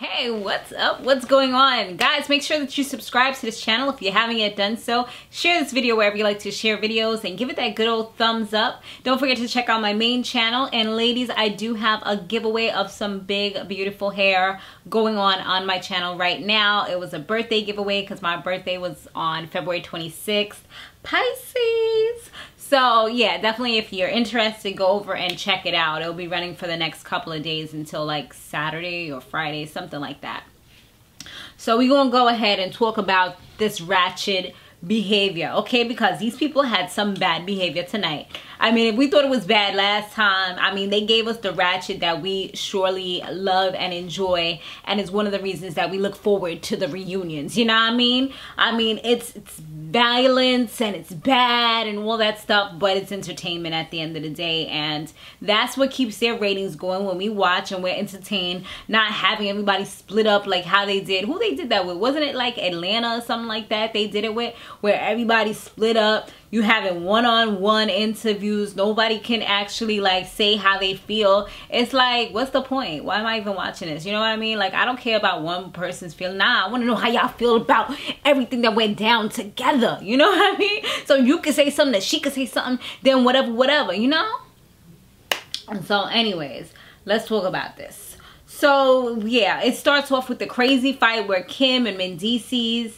Hey, what's up? What's going on? Guys, make sure that you subscribe to this channel if you haven't yet done so. Share this video wherever you like to share videos and give it that good old thumbs up. Don't forget to check out my main channel. And ladies, I do have a giveaway of some big, beautiful hair going on my channel right now. It was a birthday giveaway because my birthday was on February 26th. Pisces. So yeah, definitely if you're interested, go over and check it out. It'll be running for the next couple of days until like Saturday or Friday, something like that. So we're gonna go ahead and talk about this ratchet behavior, okay? Because these people had some bad behavior tonight. I mean, if we thought it was bad last time, I mean, they gave us the ratchet that we surely love and enjoy, and it's one of the reasons that we look forward to the reunions, you know what I mean? I mean, it's violence and it's bad and all that stuff, but it's entertainment at the end of the day, and that's what keeps their ratings going when we watch and we're entertained, not having everybody split up like how they did. Who they did that with? Wasn't it like Atlanta or something like that they did it with, where everybody split up? You having one-on-one interviews. Nobody can actually like say how they feel. It's like, what's the point? Why am I even watching this? You know what I mean? Like, I don't care about one person's feeling. Nah, I want to know how y'all feel about everything that went down together. You know what I mean? So you can say something, that she could say something, then whatever, you know? And so anyways, let's talk about this. So yeah, it starts off with the crazy fight where Kim and Mendecees'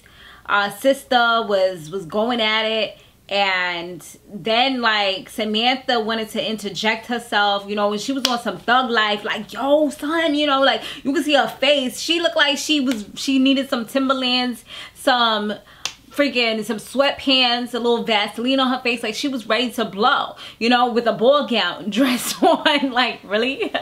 sister was going at it. And then like Samantha wanted to interject herself, you know, when she was on some thug life, like, yo son, you know, like you could see her face. She looked like she needed some Timberlands, some sweatpants, a little Vaseline on her face, like she was ready to blow, you know, with a ball gown dress on, like really.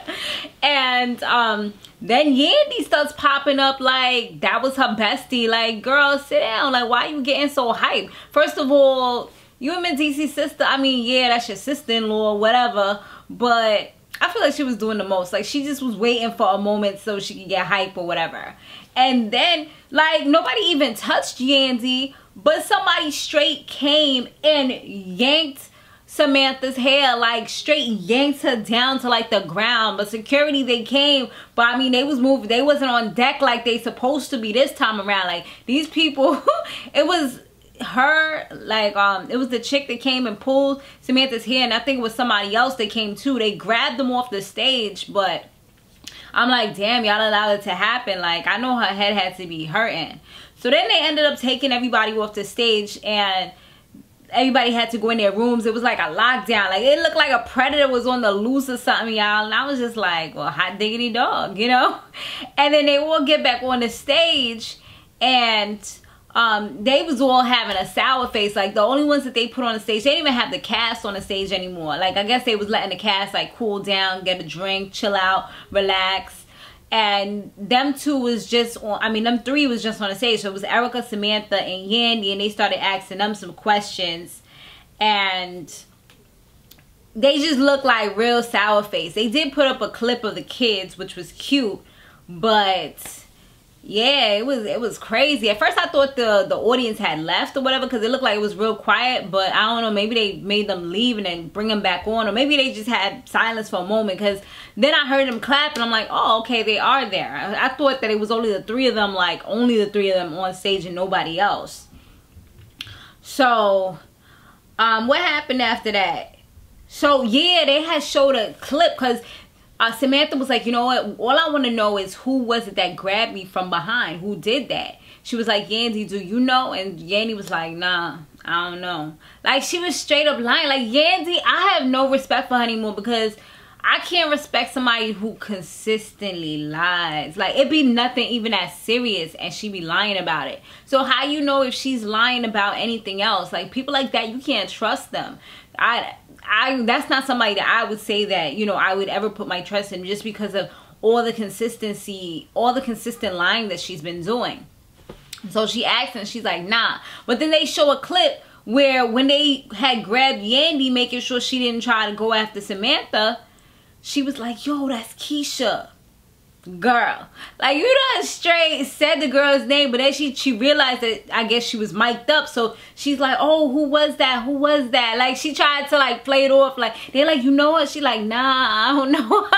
And then Yandy starts popping up like that was her bestie. Like, girl, sit down. Like, why are you getting so hyped? First of all, you and Mendecees' sister, I mean, yeah, that's your sister-in-law or whatever, but I feel like she was doing the most. Like, she just was waiting for a moment so she could get hype or whatever. And then, like, nobody even touched Yandy, but somebody straight came and yanked Samantha's hair, like straight yanked her down to like the ground. But security, they came, but I mean, they was moving, they wasn't on deck like they supposed to be this time around. Like, these people, it was her, like it was the chick that came and pulled Samantha's hair, and I think it was somebody else that came too. They grabbed them off the stage, but I'm like, damn, y'all allowed it to happen. Like, I know her head had to be hurting. So then they ended up taking everybody off the stage, and everybody had to go in their rooms. It was like a lockdown. Like, it looked like a predator was on the loose or something, y'all. And I was just like, well, hot diggity dog, you know? And then they all get back on the stage, and they was all having a sour face. Like, the only ones that they put on the stage, they didn't even have the cast on the stage anymore. Like, I guess they was letting the cast like cool down, get a drink, chill out, relax. And them two was just on, I mean, them three was just on the stage. So it was Erica, Samantha, and Yandy, and they started asking them some questions. And they just looked like real sour face. They did put up a clip of the kids, which was cute, but yeah, it was crazy. At first I thought the audience had left or whatever, because it looked like it was real quiet, but I don't know, maybe they made them leave and then bring them back on, or maybe they just had silence for a moment, because then I heard them clap and I'm like, oh, okay, they are there. I thought that it was only the three of them, like only the three of them on stage and nobody else. So what happened after that? So yeah, they had showed a clip, because Samantha was like, you know what, all I want to know is who was it that grabbed me from behind? Who did that? She was like, Yandy, do you know? And Yandy was like, nah, I don't know. Like, she was straight up lying. Like, Yandy, I have no respect for her anymore, because I can't respect somebody who consistently lies. Like, it be nothing even that serious and she be lying about it. So how you know if she's lying about anything else? Like, people like that, you can't trust them. That's not somebody that I would say that, you know, I would ever put my trust in, just because of all the consistency, all the consistent lying that she's been doing. So she asked and she's like, nah. But then they show a clip where when they had grabbed Yandy, making sure she didn't try to go after Samantha, she was like, yo, that's Keisha. Girl, like, you done straight said the girl's name, but then she realized that I guess she was mic'd up, so she's like, oh, who was that, who was that? Like, she tried to like play it off, like they're like, you know what? She like, nah, I don't know.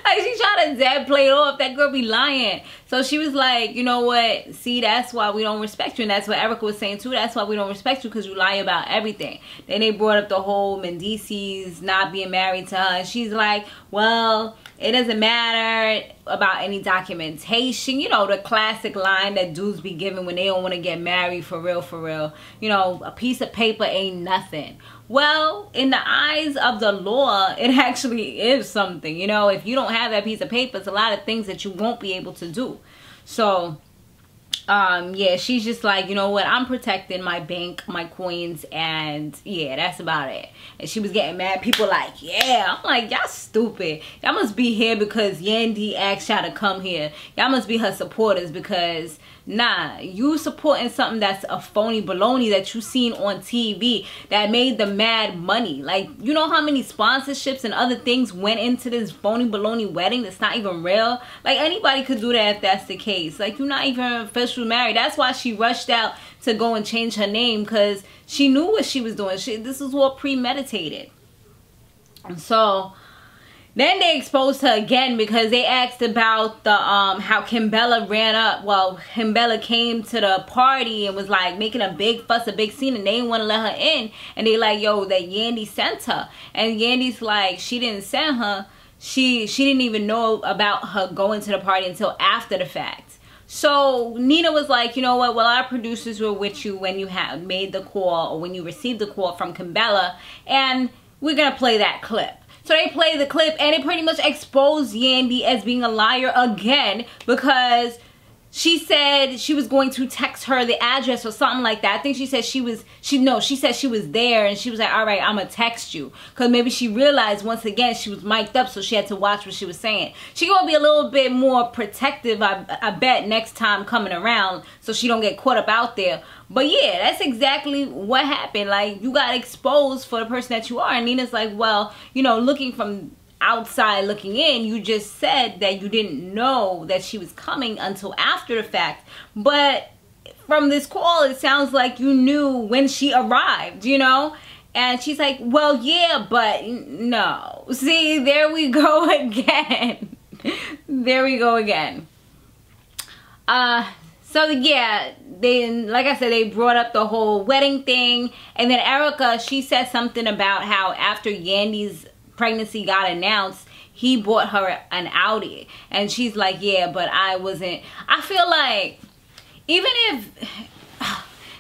Like, she tried to dead play it off. That girl be lying. So she was like, you know what, see, that's why we don't respect you. And that's what Erica was saying too. That's why we don't respect you, because you lie about everything. Then they brought up the whole Mendecees not being married to her. And she's like, well, it doesn't matter about any documentation. You know, the classic line that dudes be giving when they don't want to get married, for real, for real. You know, a piece of paper ain't nothing. Well, in the eyes of the law, it actually is something. You know, if you don't have that piece of paper, it's a lot of things that you won't be able to do. So, yeah, she's just like, you know what, I'm protecting my bank, my coins, and yeah, that's about it. And she was getting mad. People like, yeah. I'm like, y'all stupid. Y'all must be here because Yandy asked y'all to come here. Y'all must be her supporters, because nah, you supporting something that's a phony baloney that you seen on TV that made the mad money. Like, you know how many sponsorships and other things went into this phony baloney wedding that's not even real? Like, anybody could do that if that's the case. Like, you're not even officially married. That's why she rushed out to go and change her name, because she knew what she was doing. This was all premeditated. So then they exposed her again, because they asked about the how Kimbella ran up. Well, Kimbella came to the party and was like making a big fuss, a big scene, and they didn't want to let her in. And they like, yo, that Yandy sent her. And Yandy's like, she didn't send her. She didn't even know about her going to the party until after the fact. So Nina was like, you know what, well, our producers were with you when you had made the call, or when you received the call from Kimbella, and we're gonna play that clip. So they played the clip, and it pretty much exposed Yandy as being a liar again, because she said she was going to text her the address or something like that. I think she said she said she was there, and she was like, all right, I'm gonna text you. Because maybe she realized once again she was mic'd up, so she had to watch what she was saying. She gonna be a little bit more protective, I bet, next time coming around, so she don't get caught up out there. But yeah, that's exactly what happened. Like, you got exposed for the person that you are. And Nina's like, well, you know, looking from outside looking in, you just said that you didn't know that she was coming until after the fact. But from this call, it sounds like you knew when she arrived, you know? And she's like, well, yeah, but no. See, there we go again. There we go again. So yeah, like I said, they brought up the whole wedding thing. And then Erica, she said something about how after Yandy's pregnancy got announced, he bought her an Audi. And she's like, yeah, but I feel like, even if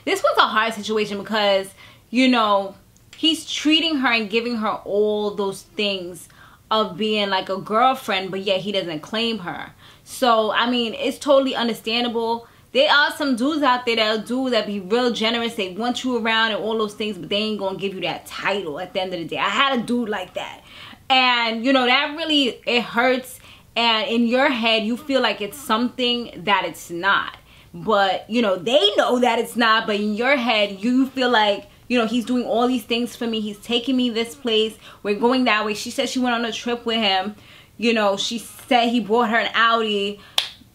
this was a hard situation, because, you know, he's treating her and giving her all those things of being like a girlfriend, but yet he doesn't claim her. So I mean, it's totally understandable. There are some dudes out there that be real generous. They want you around and all those things, but they ain't gonna give you that title at the end of the day. I had a dude like that. And, you know, that really, it hurts. And in your head, you feel like it's something that it's not. But, you know, they know that it's not. But in your head, you feel like, you know, he's doing all these things for me. He's taking me this place. We're going that way. She said she went on a trip with him. You know, she said he bought her an Audi.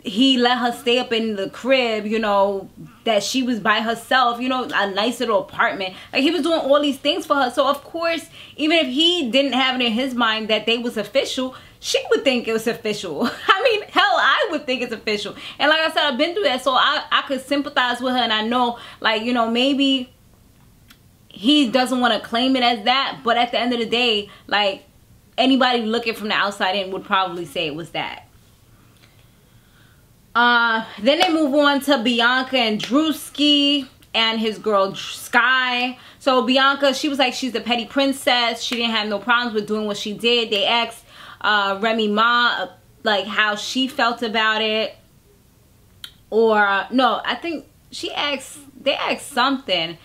He let her stay up in the crib, you know, that she was by herself, you know, a nice little apartment. Like, he was doing all these things for her. So, of course, even if he didn't have it in his mind that they was official, she would think it was official. I mean, hell, I would think it's official. And like I said, I've been through that, so I could sympathize with her. And I know, like, you know, maybe he doesn't want to claim it as that. But at the end of the day, like, anybody looking from the outside in would probably say it was that. Then they move on to Bianca and Drewski and his girl Sky. So Bianca, she was like, she's a petty princess. She didn't have no problems with doing what she did. They asked Remy Ma like how she felt about it. Or no, I think they asked something.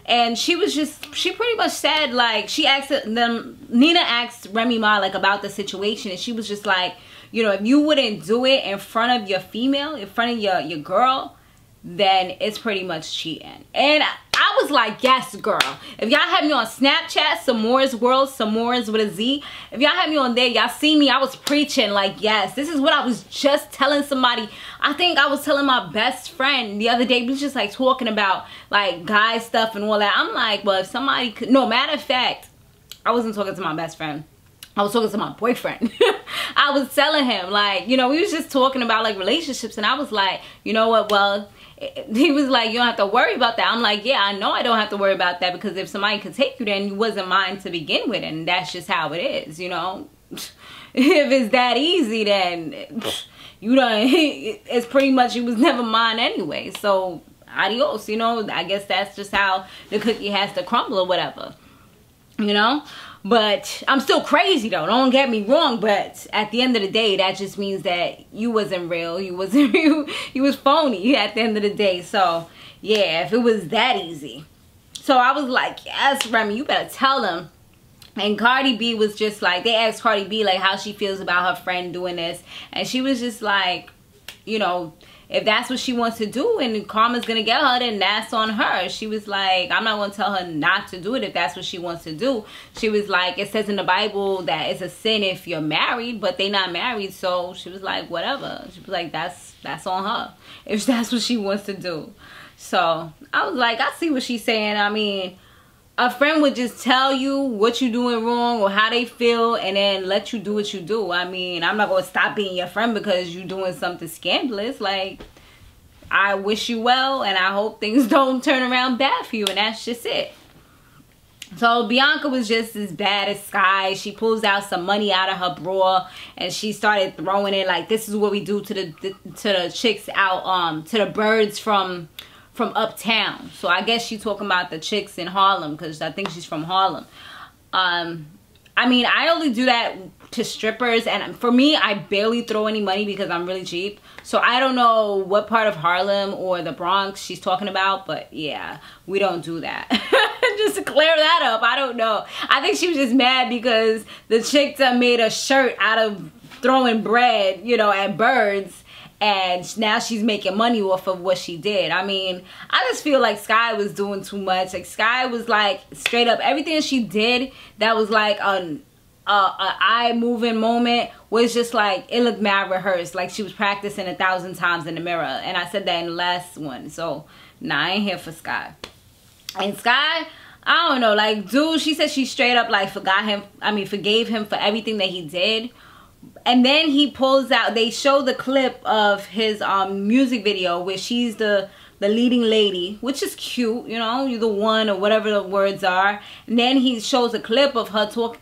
And she pretty much said, like, Nina asked Remy Ma like about the situation, and she was just like, you know, if you wouldn't do it in front of your female, in front of your girl, then it's pretty much cheating. And I was like, yes, girl. If y'all have me on Snapchat, Samore's World, Samore's with a Z. If y'all have me on there, y'all see me, I was preaching like, yes, this is what I was just telling somebody. I think I was telling my best friend the other day. We was just like talking about like guy stuff and all that. I'm like, well, if somebody could, no, matter of fact, I wasn't talking to my best friend. I was talking to my boyfriend. I was telling him, like, you know, we was just talking about like relationships, and I was like, you know what, well, he was like, you don't have to worry about that. I'm like, yeah, I know I don't have to worry about that, because if somebody could take you, then you wasn't mine to begin with, and that's just how it is, you know. If it's that easy, then you don't, it's pretty much, you was never mine anyway, so adios, you know. I guess that's just how the cookie has to crumble or whatever, you know. But I'm still crazy though, don't get me wrong, but at the end of the day, that just means that you wasn't real, you wasn't you was phony at the end of the day. So yeah, if it was that easy. So I was like, yes, Remy, you better tell him. And Cardi B was just like, they asked Cardi B like how she feels about her friend doing this, and she was just like, you know, if that's what she wants to do and karma's gonna get her, then that's on her. She was like, I'm not gonna tell her not to do it if that's what she wants to do. She was like, it says in the Bible that it's a sin if you're married, but they not married. So she was like, whatever. She was like, that's on her if that's what she wants to do. So I was like, I see what she's saying. I mean, a friend would just tell you what you're doing wrong or how they feel, and then let you do what you do. I mean, I'm not going to stop being your friend because you're doing something scandalous. Like, I wish you well, and I hope things don't turn around bad for you, and that's just it. So Bianca was just as bad as Sky. She pulls out some money out of her bra, and she started throwing it like, this is what we do to the chicks out, to the birds from uptown. So I guess she's talking about the chicks in Harlem, because I think she's from Harlem. I mean, I only do that to strippers, and for me, I barely throw any money because I'm really cheap. So I don't know what part of Harlem or the Bronx she's talking about, but yeah, we don't do that. Just to clear that up, I don't know. I think she was just mad because the chick that made a shirt out of throwing bread, you know, at birds, and now she's making money off of what she did. I mean, I just feel like Sky was doing too much. Like, Sky was like, straight up, everything she did that was like an eye-moving moment was just like, it looked mad rehearsed. Like she was practicing 1,000 times in the mirror. And I said that in the last one. So, nah, I ain't here for Sky. And Sky, I don't know, like, dude, she said she straight up like forgave him for everything that he did. And then he pulls out, they show the clip of his music video where she's the leading lady, which is cute, you know, you're the one or whatever the words are. And then he shows a clip of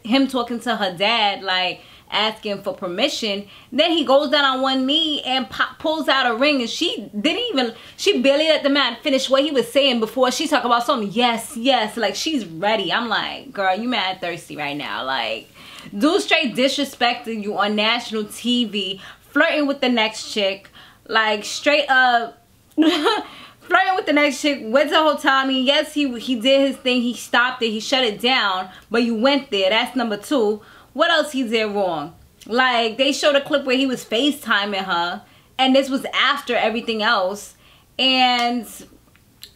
him talking to her dad, like asking for permission. Then he goes down on one knee and pulls out a ring, and she barely let the man finish what he was saying before she talked about something. Yes, yes, like she's ready. I'm like, girl, you mad thirsty right now. Like, dude straight disrespecting you on national TV, flirting with the next chick, like straight up flirting with the next chick, went to the hotel. I mean, yes, he did his thing, he stopped it, he shut it down, but you went there, that's number two. What else he did wrong? Like, they showed a clip where he was FaceTiming her, and this was after everything else. And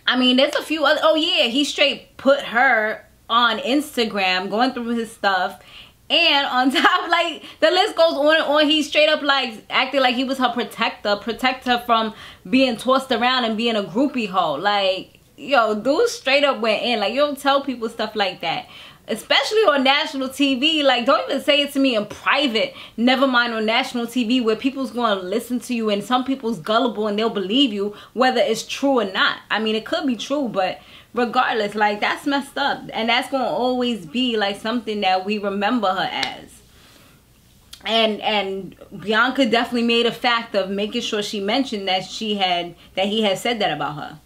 I mean, there's a few other, oh yeah, he straight put her on Instagram, going through his stuff. And on top, like, the list goes on and on. He straight up, like, acted like he was her protector. Protect her from being tossed around and being a groupie hoe. Like, yo, dude straight up went in. Like, you don't tell people stuff like that. Especially on national TV. Like, don't even say it to me in private. Never mind on national TV where people's going to listen to you. And some people's gullible and they'll believe you whether it's true or not. I mean, it could be true, but regardless, like, that's messed up, and that's gonna always be like something that we remember her as. And Bianca definitely made a fact of making sure she mentioned that he had said that about her.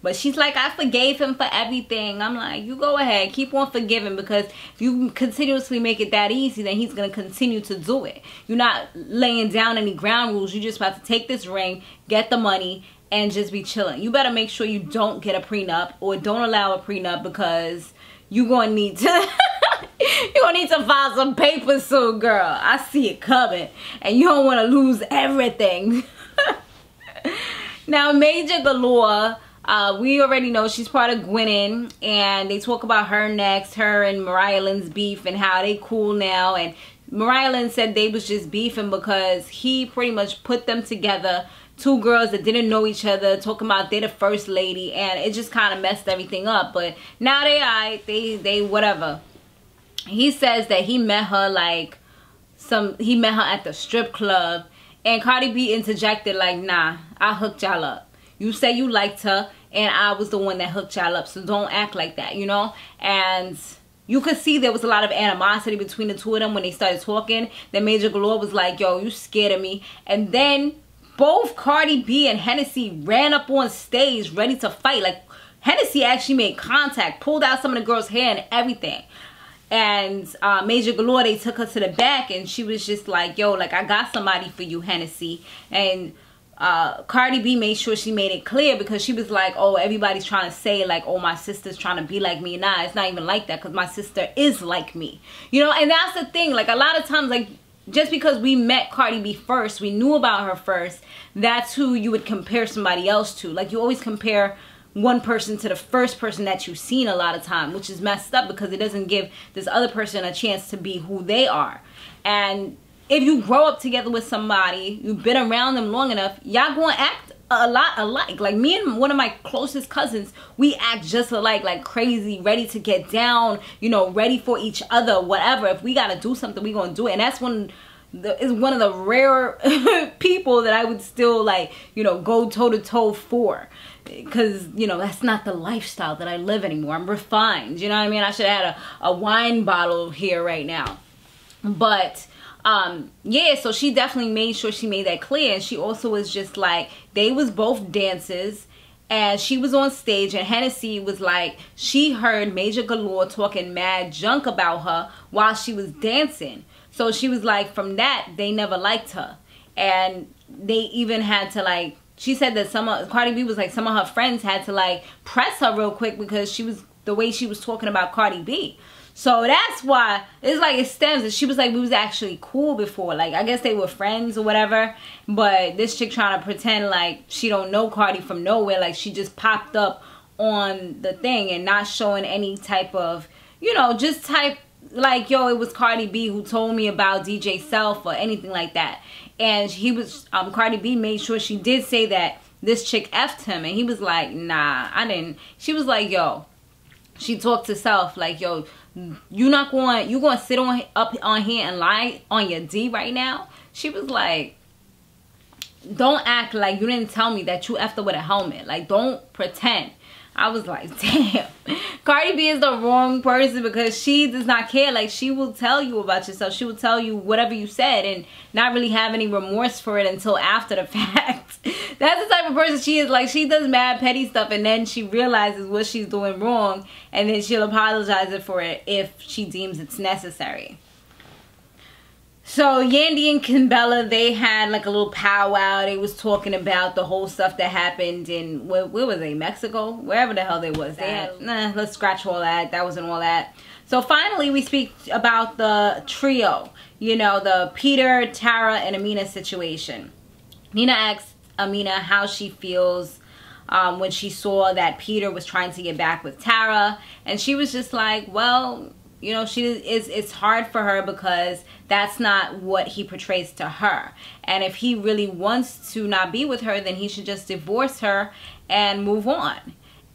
But she's like, I forgave him for everything. I'm like, you go ahead, keep on forgiving, because if you continuously make it that easy, then he's gonna continue to do it. You're not laying down any ground rules. You're just about to take this ring, get the money, and just be chilling. You better make sure you don't get a prenup or don't allow a prenup, because you're gonna need to you're gonna need to file some papers soon, girl. I see it coming, and you don't want to lose everything. Now, Major Galore, we already know she's part of Gwinnett, and they talk about her next, her and Mariah Lynn's beef and how they cool now. And Mariah Lynn said they was just beefing because he pretty much put them together, two girls that didn't know each other, talking about they're the first lady, and it just kind of messed everything up. But now they whatever. he says that he met her like he met her at the strip club, and Cardi B interjected like, nah, I hooked y'all up. You say you liked her, and I was the one that hooked y'all up, so don't act like that, you know? And you could see there was a lot of animosity between the two of them when they started talking. Then Major Galore was like, yo, you scared of me. And then both Cardi B and Hennessy ran up on stage ready to fight. Like, Hennessy actually made contact, pulled out some of the girl's hair and everything. And Major Galore, they took her to the back, and she was just like, yo, like, I got somebody for you, Hennessy. And Cardi B made sure she made it clear, because she was like, oh, everybody's trying to say like, oh, my sister's trying to be like me. Nah, it's not even like that, because my sister is like me, you know? And that's the thing, like, a lot of times, like, just because we met Cardi B first, we knew about her first, that's who you would compare somebody else to. Like, you always compare one person to the first person that you've seen a lot of time, which is messed up, because it doesn't give this other person a chance to be who they are. And if you grow up together with somebody, you've been around them long enough, y'all gonna act a lot alike. Like, me and one of my closest cousins, we act just alike, like crazy, ready to get down, you know, ready for each other, whatever. If we gotta do something, we gonna do it. And that's is one of the rare people that I would still, like, you know, go toe to toe for. Because, you know, that's not the lifestyle that I live anymore. I'm refined, you know what I mean? I should have had a wine bottle here right now. But yeah, so she definitely made sure she made that clear. And she also was just like, they was both dancers, and she was on stage, and Hennessy was like, she heard Major Galore talking mad junk about her while she was dancing. So she was like, from that, they never liked her. And they even had to, like, she said that Cardi B was like, some of her friends had to like press her real quick, because she was, the way she was talking about Cardi B. So that's why it's like, it stems. And she was like, we was actually cool before. Like, I guess they were friends or whatever. But this chick trying to pretend like she don't know Cardi from nowhere. Like, she just popped up on the thing and not showing any type of, you know, just type like, yo, it was Cardi B who told me about DJ Self or anything like that. And he was, Cardi B made sure she did say that this chick effed him. And he was like, nah, I didn't. She was like, yo, she talked to Self like, yo, you going to sit up on here and lie on your D right now? She was like, don't act like you didn't tell me that you effed her with a helmet. Like, don't pretend. I was like, damn. Cardi B is the wrong person, because she does not care. Like, she will tell you about yourself. She will tell you whatever you said and not really have any remorse for it until after the fact. That's the type of person she is. Like, she does mad petty stuff, and then she realizes what she's doing wrong, and then she'll apologize for it if she deems it's necessary. So Yandy and Kimbella, they had like a little powwow. They was talking about the whole stuff that happened in, where was they, Mexico? Wherever the hell they was. They had, let's scratch all that. That wasn't all that. So finally we speak about the trio. You know, the Peter, Tara, and Amina situation. Nina asked Amina how she feels when she saw that Peter was trying to get back with Tara. And she was just like, well, you know, it's hard for her, because that's not what he portrays to her. And if he really wants to not be with her, then he should just divorce her and move on.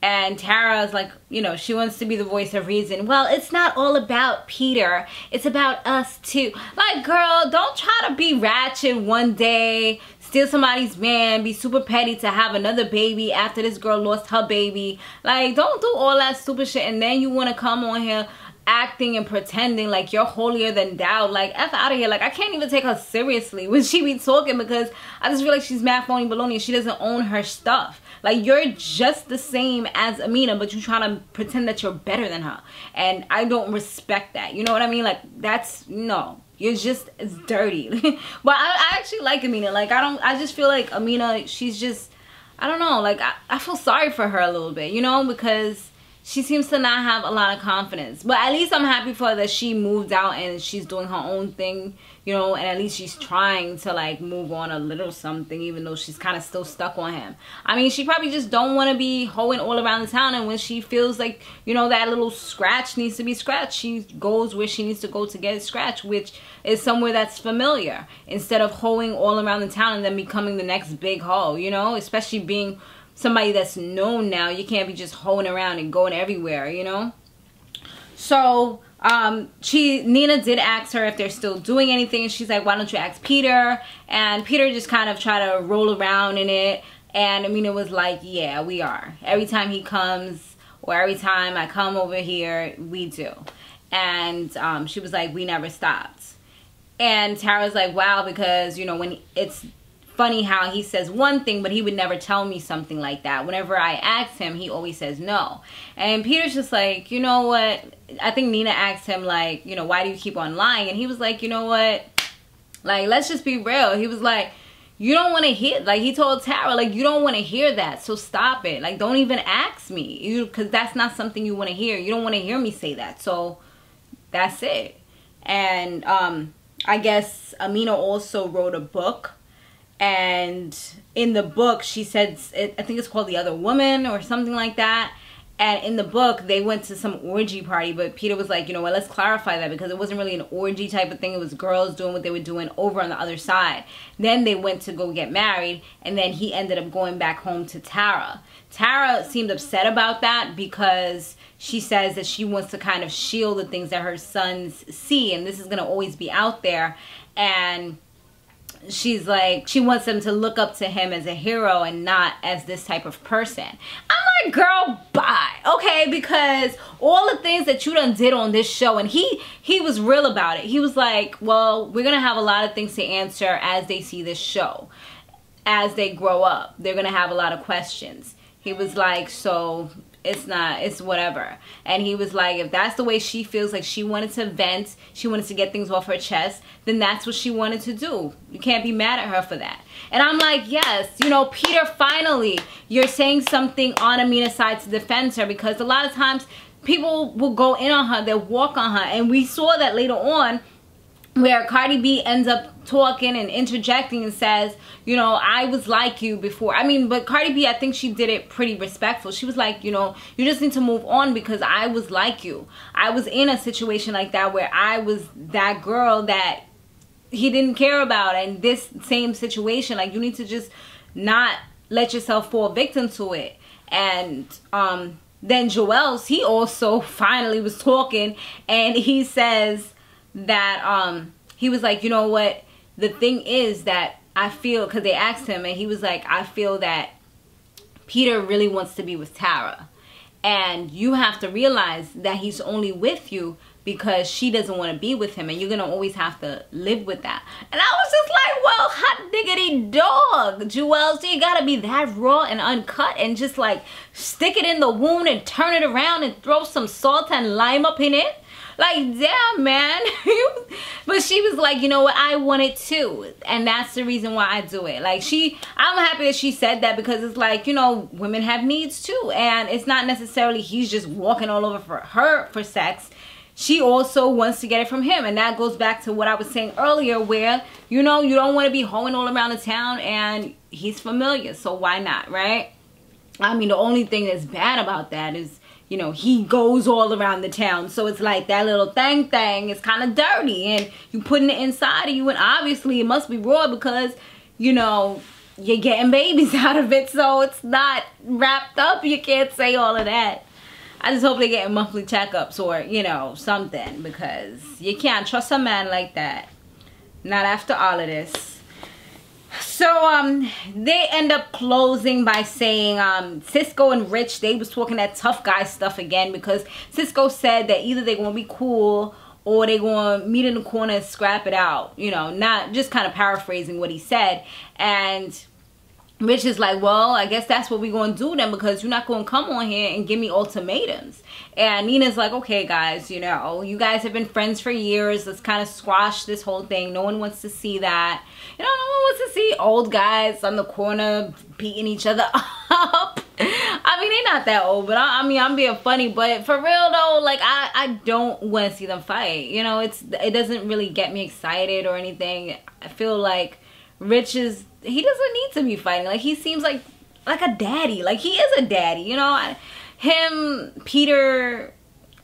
And Tara's like, you know, she wants to be the voice of reason. Well, it's not all about Peter. It's about us too. Like, girl, don't try to be ratchet one day, steal somebody's man, be super petty to have another baby after this girl lost her baby. Like, don't do all that stupid shit, and then you want to come on here acting and pretending like you're holier than thou. Like, F out of here. Like, I can't even take her seriously when she be talking, because I just feel like she's mad phony baloney and she doesn't own her stuff. Like, you're just the same as Amina, but you trying to pretend that you're better than her, and I don't respect that. You know what I mean? Like, that's, no, you're just, it's dirty. But I actually like Amina. Like, I just feel like Amina, she's just, I don't know, like, I feel sorry for her a little bit, you know, because she seems to not have a lot of confidence. But at least I'm happy for her that she moved out and she's doing her own thing, you know, and at least she's trying to like move on a little something, even though she's kind of still stuck on him. I mean, she probably just don't want to be hoeing all around the town, and when she feels like, you know, that little scratch needs to be scratched, she goes where she needs to go to get it scratched, which is somewhere that's familiar, instead of hoeing all around the town and then becoming the next big hoe, you know, especially being somebody that's known now. You can't be just hoeing around and going everywhere, you know. So Nina did ask her if they're still doing anything, and she's like, why don't you ask Peter? And Peter just kind of tried to roll around in it, and Amina was like, yeah, we are. Every time he comes, or every time I come over here, we do. And she was like, we never stopped. And Tara's like, wow, because, you know, when it's funny how he says one thing, but he would never tell me something like that. Whenever I ask him, he always says no. And Peter's just like, you know what? I think Nina asked him, like, you know, why do you keep on lying? And he was like, you know what? Like, let's just be real. He was like, you don't want to hear, like, he told Tara, like, you don't want to hear that, so stop it. Like, don't even ask me, because that's not something you want to hear. You don't want to hear me say that, so that's it. And I guess Amina also wrote a book, and in the book she said, I think it's called The Other Woman or something like that. And in the book they went to some orgy party, but Peter was like, you know what, let's clarify that, because it wasn't really an orgy type of thing. It was girls doing what they were doing over on the other side. Then they went to go get married, and then he ended up going back home to Tara. Tara seemed upset about that, because she says that she wants to kind of shield the things that her sons see, and this is going to always be out there. And she's like, she wants them to look up to him as a hero and not as this type of person. I'm like, girl, bye. Okay, because all the things that you done did on this show, and he was real about it. He was like, well, we're going to have a lot of things to answer as they see this show. As they grow up, they're going to have a lot of questions. He was like, so it's whatever. And he was like, if that's the way she feels, like she wanted to vent, she wanted to get things off her chest, then that's what she wanted to do. You can't be mad at her for that. And I'm like, yes, you know, Peter, finally, you're saying something on Amina's side to defend her, because a lot of times people will go in on her, they'll walk on her. And we saw that later on, where Cardi B ends up talking and interjecting and says, you know, I was like you before. I mean, but Cardi B, I think she did it pretty respectful. She was like, you know, you just need to move on, because I was like you. I was in a situation like that where I was that girl that he didn't care about. And this same situation, like, you need to just not let yourself fall victim to it. And then Joel's, he also finally was talking, and he says that he was like, you know what, the thing is that I feel, because they asked him, and he was like, I feel that Peter really wants to be with Tara, and you have to realize that he's only with you because she doesn't want to be with him, and you're gonna always have to live with that. And I was just like, well, hot diggity dog, Joel, so you gotta be that raw and uncut and just like stick it in the wound and turn it around and throw some salt and lime up in it? Like, damn, man. But she was like, you know what, I want it too. And that's the reason why I do it. Like, I'm happy that she said that, because it's like, you know, women have needs too. And it's not necessarily he's just walking all over for her for sex. She also wants to get it from him. And that goes back to what I was saying earlier, where, you know, you don't want to be hoeing all around the town, and he's familiar. So why not, right? I mean, the only thing that's bad about that is, you know, he goes all around the town. So it's like that little thing is kind of dirty, and you putting it inside of you, and obviously it must be raw, because, you know, you're getting babies out of it. So it's not wrapped up. You can't say all of that. I just hope they're getting monthly checkups, or, you know, something, because you can't trust a man like that. Not after all of this. So they end up closing by saying Cisco and Rich, they was talking that tough guy stuff again, because Cisco said that either they're gonna be cool or they're gonna meet in the corner and scrap it out, you know, not just kind of paraphrasing what he said. And Rich is like, well, I guess that's what we're going to do then, because you're not going to come on here and give me ultimatums. And Nina's like, okay, guys, you know, you guys have been friends for years. Let's kind of squash this whole thing. No one wants to see that. You know, no one wants to see old guys on the corner beating each other up. I mean, they're not that old, but I mean, I'm being funny. But for real, though, like, I don't want to see them fight. You know, it doesn't really get me excited or anything. I feel like Rich is, he doesn't need to be fighting. Like, he seems like a daddy. Like, he is a daddy, you know. Peter,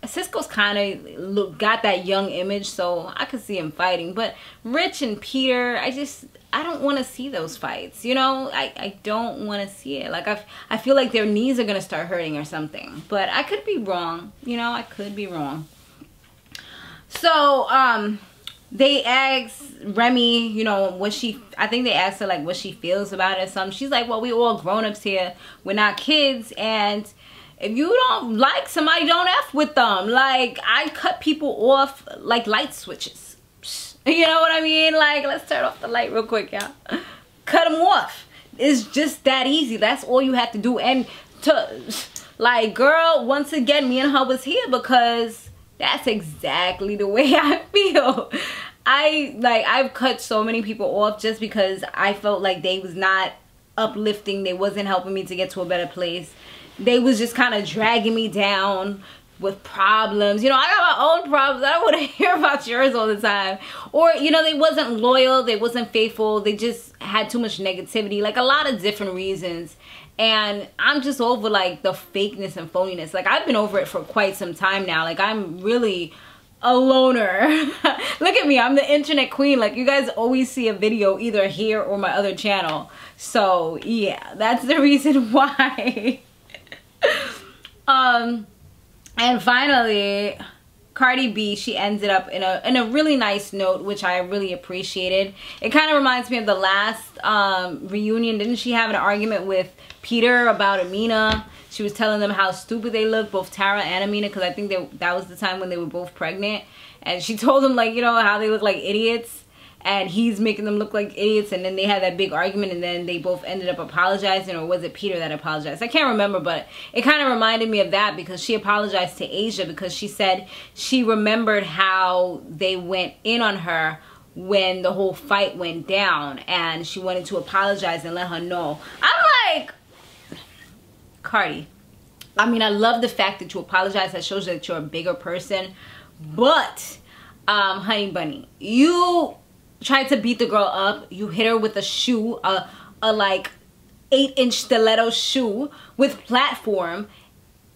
Cisco's kind of got that young image, so I could see him fighting. But Rich and Peter, I don't want to see those fights, you know. I don't want to see it. Like, I feel like their knees are going to start hurting or something. But I could be wrong, you know. I could be wrong. So they asked Remy, you know, what she, I think they asked her like what she feels about it or something. She's like, well, we all grown-ups here, we're not kids, and if you don't like somebody, don't F with them. Like, I cut people off like light switches. You know what I mean? Like, let's turn off the light real quick, y'all. Cut them off. It's just that easy. That's all you have to do. And to, like, girl, once again, me and her was here because that's exactly the way I feel. I've cut so many people off just because I felt like they was not uplifting. They wasn't helping me to get to a better place. They was just kind of dragging me down with problems. You know, I got my own problems. I don't want to hear about yours all the time. Or, you know, they wasn't loyal. They wasn't faithful. They just had too much negativity. Like, a lot of different reasons. And I'm just over, like, the fakeness and phoniness. Like, I've been over it for quite some time now. Like, I'm really a loner. Look at me. I'm the internet queen. Like, you guys always see a video either here or my other channel. So, yeah. That's the reason why. And finally, Cardi B, she ended up in a really nice note, which I really appreciated. It kind of reminds me of the last reunion. Didn't she have an argument with Peter about Amina? She was telling them how stupid they look, both Tara and Amina, because I think that was the time when they were both pregnant. And she told them, like, you know, how they look like idiots. And he's making them look like idiots, and then they had that big argument, and then they both ended up apologizing, or was it Peter that apologized? I can't remember, but it kind of reminded me of that, because she apologized to Asia, because she said she remembered how they went in on her when the whole fight went down, and she wanted to apologize and let her know. I'm like, Cardi, I mean, I love the fact that you apologize. That shows that you're a bigger person, but honey bunny, you tried to beat the girl up. You hit her with a shoe, a like 8-inch stiletto shoe with platform,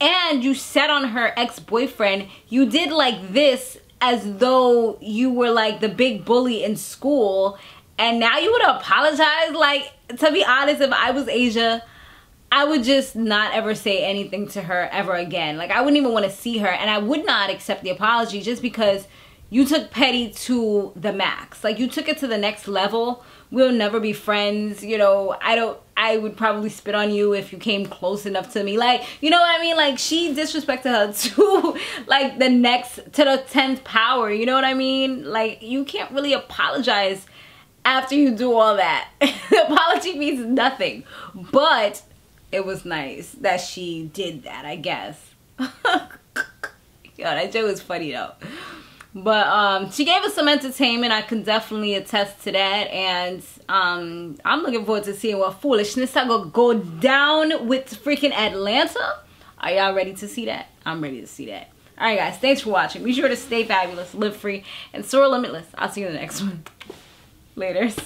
and you sat on her ex-boyfriend. You did like this as though you were like the big bully in school, and now you would apologize. Like, to be honest, if I was Asia, I would just not ever say anything to her ever again. Like, I wouldn't even want to see her, and I would not accept the apology just because you took petty to the max. Like, you took it to the next level. We'll never be friends. You know, I would probably spit on you if you came close enough to me. Like, you know what I mean? Like, she disrespected her to, like, to the 10th power. You know what I mean? Like, you can't really apologize after you do all that. The apology means nothing. But it was nice that she did that, I guess. Yo, that joke was funny, though. But she gave us some entertainment. I can definitely attest to that. And I'm looking forward to seeing what foolishness I gonna go down with freaking Atlanta. Are y'all ready to see that? I'm ready to see that. Alright guys, thanks for watching. Be sure to stay fabulous, live free, and soar limitless. I'll see you in the next one. Laters.